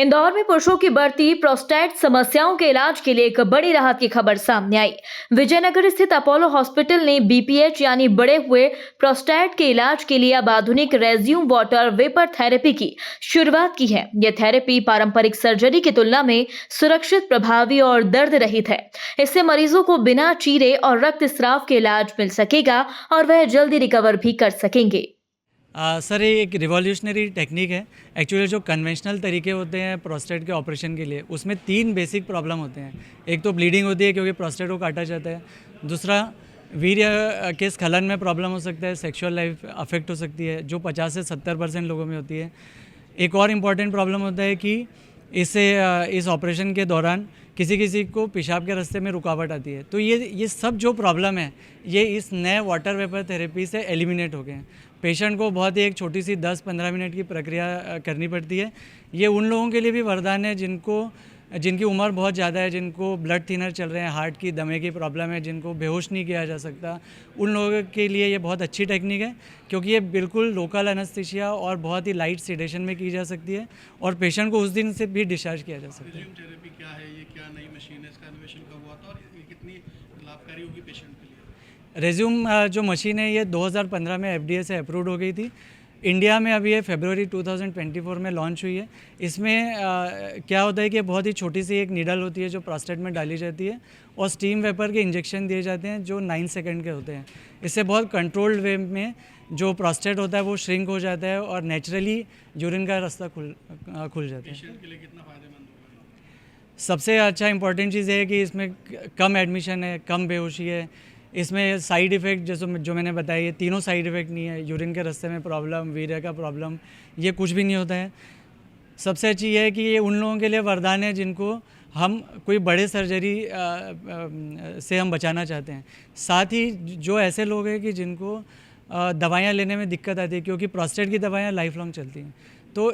इंदौर में पुरुषों की बढ़ती प्रोस्टेट समस्याओं के इलाज के लिए एक बड़ी राहत की खबर सामने आई। विजयनगर स्थित अपोलो हॉस्पिटल ने बीपीएच यानी बढ़े हुए प्रोस्टेट के इलाज के लिए अब आधुनिक रेज्यूम वाटर वेपर थेरेपी की शुरुआत की है। यह थेरेपी पारंपरिक सर्जरी की तुलना में सुरक्षित, प्रभावी और दर्द रहित है। इससे मरीजों को बिना चीरे और रक्त स्राव के इलाज मिल सकेगा और वह जल्दी रिकवर भी कर सकेंगे। सर ये एक रिवॉल्यूशनरी टेक्निक है। एक्चुअली जो कन्वेंशनल तरीके होते हैं प्रोस्टेट के ऑपरेशन के लिए, उसमें 3 बेसिक प्रॉब्लम होते हैं। एक तो ब्लीडिंग होती है क्योंकि प्रोस्टेट को काटा जाता है। दूसरा, वीर्य के स्खलन में प्रॉब्लम हो सकता है, सेक्सुअल लाइफ अफेक्ट हो सकती है, जो 50 से 70% लोगों में होती है। एक और इम्पॉर्टेंट प्रॉब्लम होता है कि इस ऑपरेशन के दौरान किसी को पेशाब के रास्ते में रुकावट आती है। तो ये सब जो प्रॉब्लम है, ये इस नए वाटर वेपर थेरेपी से एलिमिनेट हो गए हैं। पेशेंट को बहुत ही एक छोटी सी 10-15 मिनट की प्रक्रिया करनी पड़ती है। ये उन लोगों के लिए भी वरदान है जिनकी उम्र बहुत ज़्यादा है, जिनको ब्लड थिनर चल रहे हैं, हार्ट की दमे की प्रॉब्लम है, जिनको बेहोश नहीं किया जा सकता। उन लोगों के लिए ये बहुत अच्छी टेक्निक है क्योंकि ये बिल्कुल लोकल एनेस्थीसिया और बहुत ही लाइट सेडेशन में की जा सकती है और पेशेंट को उस दिन से भी डिस्चार्ज किया जा सकता है। रेज्यूम थेरेपी क्या है, ये क्या नई मशीन है, इसका इनोवेशन कब हुआ था और ये कितनी लाभकारी होगी पेशेंट के लिए? रेज्यूम जो मशीन है ये 2015 में एफडीए से अप्रूव्ड हो गई थी। इंडिया में अभी ये फरवरी 2024 में लॉन्च हुई है। इसमें क्या होता है कि बहुत ही छोटी सी एक नीडल होती है जो प्रोस्टेट में डाली जाती है और स्टीम वेपर के इंजेक्शन दिए जाते हैं जो 9 सेकंड के होते हैं। इससे बहुत कंट्रोल्ड वे में जो प्रोस्टेट होता है वो श्रिंक हो जाता है और नेचुरली यूरिन का रास्ता खुल जाता है। पेशेंट के लिए कितना फ़ायदेमंद होगा? सबसे अच्छा इंपॉर्टेंट चीज़ है कि इसमें कम एडमिशन है, कम बेहोशी है। इसमें साइड इफ़ेक्ट जो मैंने बताया, ये तीनों साइड इफ़ेक्ट नहीं है। यूरिन के रास्ते में प्रॉब्लम, वीर्य का प्रॉब्लम, ये कुछ भी नहीं होता है। सबसे अच्छी ये है कि ये उन लोगों के लिए वरदान है जिनको हम कोई बड़े सर्जरी से हम बचाना चाहते हैं। साथ ही जो ऐसे लोग हैं कि जिनको दवाइयाँ लेने में दिक्कत आती है क्योंकि प्रोस्टेट की दवाइयाँ लाइफ लॉन्ग चलती हैं। तो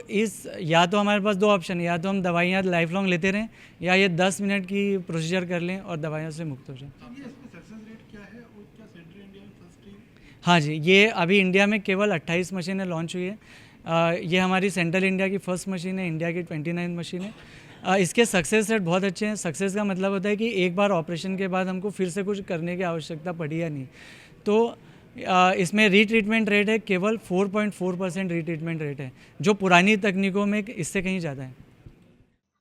या तो हमारे पास 2 ऑप्शन है, या तो हम दवाइयाँ लाइफ लॉन्ग लेते रहें या ये 10 मिनट की प्रोसीजर कर लें और दवाइयों से मुक्त हो जाएं। हाँ जी, ये अभी इंडिया में केवल 28 मशीनें लॉन्च हुई है। ये हमारी सेंट्रल इंडिया की फर्स्ट मशीन है, इंडिया की 29 मशीन है। इसके सक्सेस रेट बहुत अच्छे हैं। सक्सेस का मतलब होता है कि एक बार ऑपरेशन के बाद हमको फिर से कुछ करने की आवश्यकता पड़ी या नहीं। तो इसमें रीट्रीटमेंट रेट है केवल 4.4% रीट्रीटमेंट रेट है, जो पुरानी तकनीकों में इससे कहीं ज़्यादा है।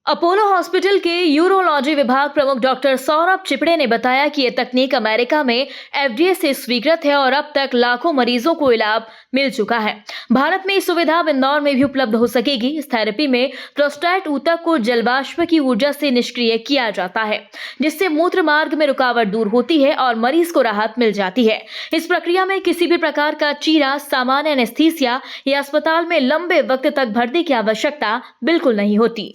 अपोलो हॉस्पिटल के यूरोलॉजी विभाग प्रमुख डॉक्टर सौरभ चिपड़े ने बताया कि यह तकनीक अमेरिका में एफडीए से स्वीकृत है और अब तक लाखों मरीजों को इलाज मिल चुका है। भारत में इस सुविधा अब इंदौर में भी उपलब्ध हो सकेगी। इस थेरेपी में प्रोस्टेट ऊतक को जलवाष्प की ऊर्जा से निष्क्रिय किया जाता है, जिससे मूत्र मार्ग में रुकावट दूर होती है और मरीज को राहत मिल जाती है। इस प्रक्रिया में किसी भी प्रकार का चीरा, सामान्य एनेस्थीसिया या अस्पताल में लंबे वक्त तक भर्ती की आवश्यकता बिल्कुल नहीं होती।